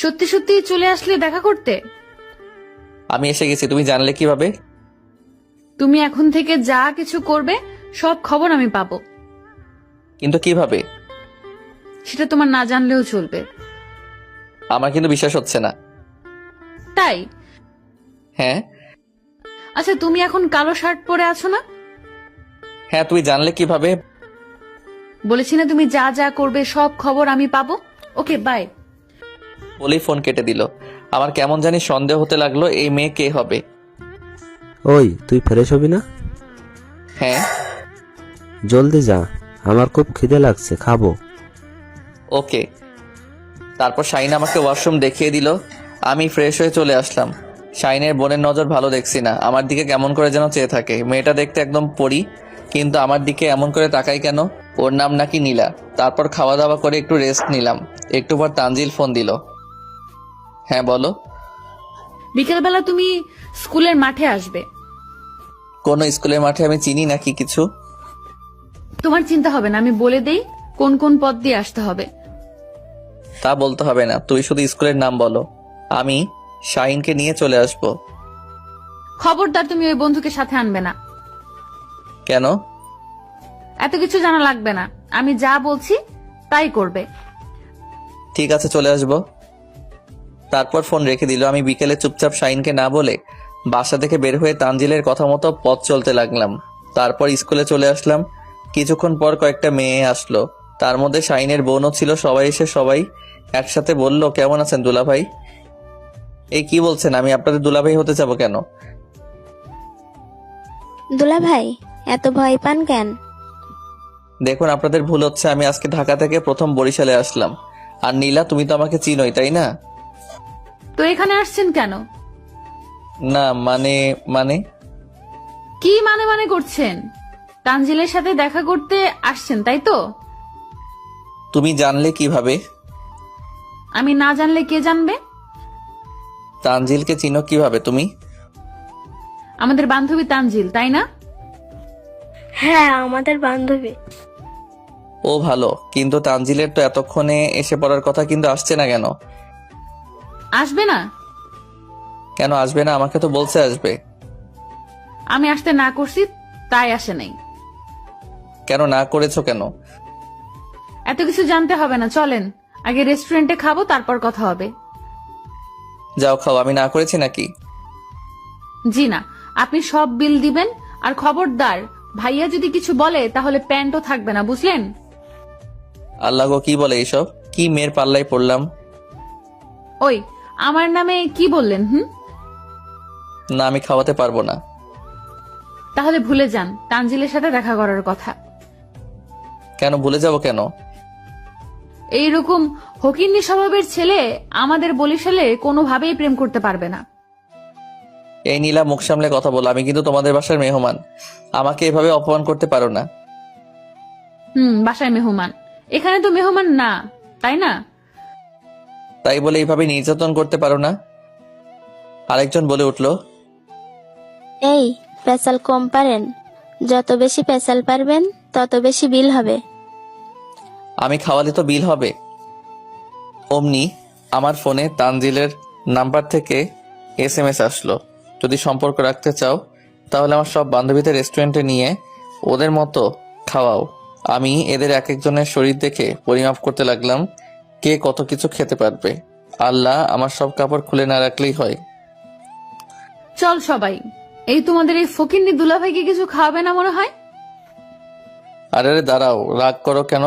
সত্যি সত্যি চলে আসলে দেখা করতে? আমি এসে গেছি, তুমি জানলে কিভাবে? তুমি এখন থেকে যা কিছু করবে সব খবর আমি পাবো। কিন্তু কিভাবে? সেটা তোমার না জানলেও চলবে। আমার কিন্তু বিশ্বাস হচ্ছে না। তাই? হ্যাঁ। আচ্ছা, তুমি এখন কালো শার্ট পরে আছো না? হ্যাঁ, তুমি জানলে কিভাবে? বলেছি না, তুমি যা যা করবে সব খবর আমি পাবো। ওকে, বাই। বলেই ফোন কেটে দিল। আমার কেমন জানি সন্দেহ হতে লাগলো, এই মেয়ে কে হবে। ওই তুই ফ্রেশ হবি না? হ্যাঁ। জলদি যা, আমার খুব খিদে লাগছে, খাবো। ওকে। তারপর শাইন আমাকে ওয়াশরুম দেখিয়ে দিল। আমি ফ্রেশ হয়ে চলে আসলাম। শাইনের বোনের নজর ভালো দেখছি না, আমার দিকে কেমন করে যেন চেয়ে থাকে। মেয়েটা দেখতে একদম পরি, কিন্তু আমার দিকে এমন করে তাকাই কেন? ওর নাম নাকি নীলা। তারপর খাওয়া দাওয়া করে একটু রেস্ট নিলাম। একটু পর তানজিল ফোন দিল। হ্যাঁ বলো। বিকেলবেলা তুমি স্কুলের মাঠে আসবে। কোন স্কুলের মাঠে? আমি চিনি নাকি কিছু? তোমার চিন্তা হবে না, আমি বলে দেই কোন কোন পথ দিয়ে আসতে হবে। তা বলতে হবে না, তুই শুধু স্কুলের নাম বলো, আমি শাহিনকে নিয়ে চলে আসব। খবরদার তুমি ওই বন্ধুকে সাথে আনবে না। কেন? এত কিছু জানা লাগবে না, আমি যা বলছি তাই করবে। ঠিক আছে, চলে আসব। তারপর ফোন রেখে দিল। আমি বিকেলে চুপচাপ শাহিনকে না বলে বাসা থেকে বের হয়ে তানজিলের কথা মতো পথ চলতে লাগলাম। তারপর স্কুলে চলে আসলাম। কিছুক্ষণ পর কয়েকটা মেয়ে আসলো, তার মধ্যে শাহিনের বোনও ছিল। সবাই এসে সবাই একসাথে বলল, কেমন আছেন দুলাভাই? এই কি বলছেন? আমি আপনাদের দুলাভাই হতে যাব কেন? দুলা ভাই, এত ভয় পান কেন? দেখুন, আপনাদের ভুল হচ্ছে। আমি আজকে ঢাকা থেকে প্রথম বরিশালে আসলাম। আর নীলা, তুমি তো আমাকে চিনোই, তাই না? তো এখানে আসছেন কেন? না মানে মানে কি মানে মানে করছেন? তানজিলের সাথে দেখা করতে আসছেন, তাই তো? তুমি জানলে কিভাবে? আমি না জানলে কে জানবে? তানজিলকে চিনো কিভাবে তুমি? আমাদের বান্ধবী তানজিল, তাই না? হ্যাঁ, আমাদের বান্ধবী। ও ভালো, কিন্তু তানজিলের তো এতক্ষণে এসে পড়ার কথা, কিন্তু আসছে না কেন? আসবে না? কেন আসবে না? আমাকে তো বলছে আসবে। আমি আসতে না করছি, তাই আসে নাই। কেন না করেছো কেন? এত কিছু জানতে হবে না, চলেন আগে রেস্টুরেন্টে খাবো, তারপর কথা হবে। যাও খাও, আমি না করেছি নাকি? জি না, আপনি সব বিল দিবেন। আর খবরদার, ভাইয়া যদি কিছু বলে তাহলে প্যান্টও থাকবে না, বুঝলেন? আল্লাহ গো, কি বলে এইসব? কি মেয়ের পাল্লায় পড়লাম। ওই, আমার নামে কি বললেন? না, আমি খাওয়াতে পারবো না। তাহলে ভুলে যান তানজিলের সাথে দেখা করার কথা। কেন ভুলে যাব কেন? এইরকম হকিন্নি স্বভাবের ছেলে আমাদের বরিশালে কোনোভাবেই প্রেম করতে পারবে না। এই নীলা, মুখ সামলে কথা বলো। আমি কিন্তু তোমাদের বাসার মেহমান, আমাকে এভাবে অপমান করতে পারো না। বাসায় মেহমান? এখানে তো মেহমান না, তাই না? তাই বলে এইভাবে নির্যাতন করতে পারো না। আরেকজন বলে উঠলো, এই, পেশাল কম পারেন? যত বেশি পেশাল পারবেন তত বেশি বিল হবে। আমি খাওয়ালে তো বিল হবে। অমনি আমার ফোনে তানজিলের নাম্বার থেকে SMS আসলো, যদি সম্পর্ক রাখতে চাও তাহলে আমার সব বান্ধবীদের রেস্টুরেন্টে নিয়ে ওদের মতো খাওয়াও। আমি এদের এক একজনের শরীর দেখে পরিমাপ করতে লাগলাম, কে কত কিছু খেতে পারবে। আল্লাহ আমার সব কাপড় খুলে না রাখলেই হয়। চল সবাই, এই তোমাদের এই ফকিন্নি দুলাভাইকে কিছু খাওয়াবে না মনে হয়? আরে দাঁড়াও, রাগ করো কেন?